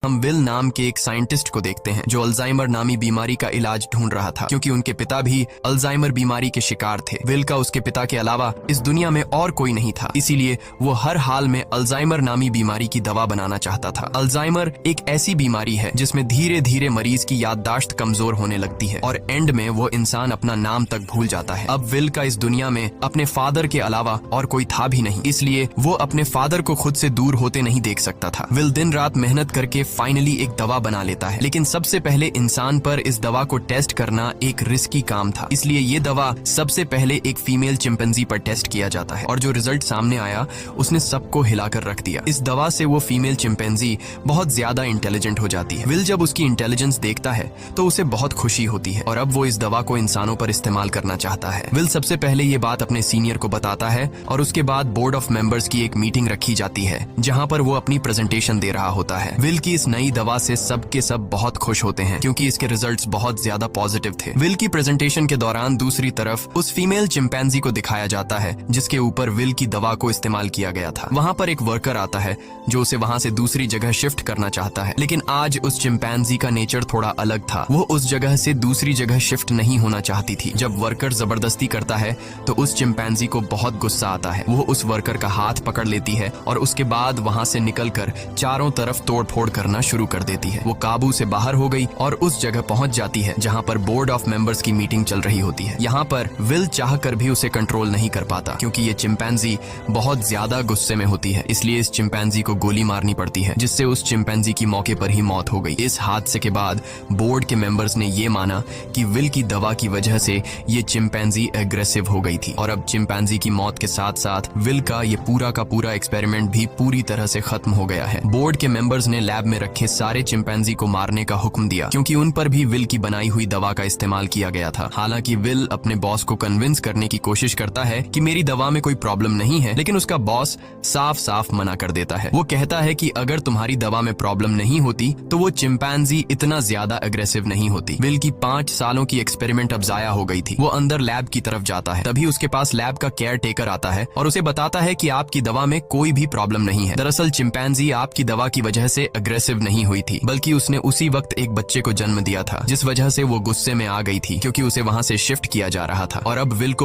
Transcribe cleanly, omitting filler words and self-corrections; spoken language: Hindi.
हम विल नाम के एक साइंटिस्ट को देखते हैं जो अल्जाइमर नामी बीमारी का इलाज ढूंढ रहा था, क्योंकि उनके पिता भी अल्जाइमर बीमारी के शिकार थे। विल का उसके पिता के अलावा इस दुनिया में और कोई नहीं था, इसीलिए वो हर हाल में अल्जाइमर नामी बीमारी की दवा बनाना चाहता था। अल्जाइमर एक ऐसी बीमारी है जिसमें धीरे धीरे मरीज की याददाश्त कमजोर होने लगती है और एंड में वो इंसान अपना नाम तक भूल जाता है। अब विल का इस दुनिया में अपने फादर के अलावा और कोई था भी नहीं, इसलिए वो अपने फादर को खुद से दूर होते नहीं देख सकता था। विल दिन रात मेहनत करके फाइनली एक दवा बना लेता है, लेकिन सबसे पहले इंसान पर इस दवा को टेस्ट करना एक रिस्की काम था, इसलिए ये दवा सबसे पहले एक फीमेल चिंपैंजी पर टेस्ट किया जाता है और जो रिजल्ट सामने आया उसने सबको हिलाकर रख दिया। इस दवा से वो फीमेल चिंपैंजी बहुत ज्यादा इंटेलिजेंट हो जाती है। विल जब उसकी इंटेलिजेंस देखता है तो उसे बहुत खुशी होती है और अब वो इस दवा को इंसानों पर इस्तेमाल करना चाहता है। विल सबसे पहले ये बात अपने सीनियर को बताता है और उसके बाद बोर्ड ऑफ मेंबर्स की एक मीटिंग रखी जाती है जहां पर वो अपनी प्रेजेंटेशन दे रहा होता है। विल की इस नई दवा से सब के सब बहुत खुश होते हैं क्योंकि इसके रिजल्ट्स बहुत ज्यादा पॉजिटिव थे। विल की प्रेजेंटेशन के दौरान दूसरी तरफ उस फीमेल चिंपैंजी को दिखाया जाता है जिसके ऊपर विल की दवा को इस्तेमाल किया गया था। वहां पर एक वर्कर आता है जो उसे वहां से दूसरी जगह शिफ्ट करना चाहता है, लेकिन आज उस चिंपैंजी का नेचर थोड़ा अलग था। वो उस जगह से दूसरी जगह शिफ्ट नहीं होना चाहती थी। जब वर्कर जबरदस्ती करता है तो उस चिंपैंजी को बहुत गुस्सा आता है। वो उस वर्कर का हाथ पकड़ लेती है और उसके बाद वहां से निकलकर चारों तरफ तोड़फोड़ करना शुरू कर देती है। वो काबू से बाहर हो गई और उस जगह पहुंच जाती है जहां पर बोर्ड ऑफ मेंबर्स की मीटिंग चल रही होती है। यहाँ पर विल चाहकर भी उसे कंट्रोल नहीं कर पाता क्योंकि ये चिंपैंजी बहुत ज्यादा गुस्से में होती है, इसलिए इस चिंपैंजी को गोली मारनी पड़ती है जिससे उस चिंपैंजी की मौके पर ही मौत हो गई। इस हादसे के बाद बोर्ड के मेंबर्स ने ये माना कि विल की दवा की वजह से ये चिंपैंजी एग्रेसिव हो गई थी और अब चिंपैंजी की मौत के साथ साथ विल का ये पूरा का पूरा एक्सपेरिमेंट भी पूरी तरह से खत्म हो गया है। बोर्ड के मेंबर्स ने लैब में रखे सारे चिंपैंजी को मारने का हुक्म दिया क्योंकि उन पर भी विल की बनाई हुई दवा का इस्तेमाल किया गया था। हालांकि विल अपने बॉस को कन्विंस करने की कोशिश करता है कि मेरी दवा में कोई प्रॉब्लम नहीं है, लेकिन उसका बॉस साफ साफ मना कर देता है। वो कहता है कि अगर तुम्हारी दवा में प्रॉब्लम नहीं होती तो वो चिंपैंजी इतना ज्यादा अग्रेसिव नहीं होती। विल की 5 सालों की एक्सपेरिमेंट अब जाया हो गई थी। वो अंदर लैब की तरफ जाता है, तभी उसके पास लैब का केयर टेकर आता है और उसे बताता है कि आपकी दवा में कोई भी प्रॉब्लम नहीं है। दरअसल चिंपैंजी आपकी दवा की वजह से अग्रेसिव नहीं हुई थी, बल्कि उसने उसी वक्त एक बच्चे को जन्म दिया था जिस वजह से वो गुस्से में आ गई थी क्योंकि उसे वहां से शिफ्ट किया जा रहा था और अब विल को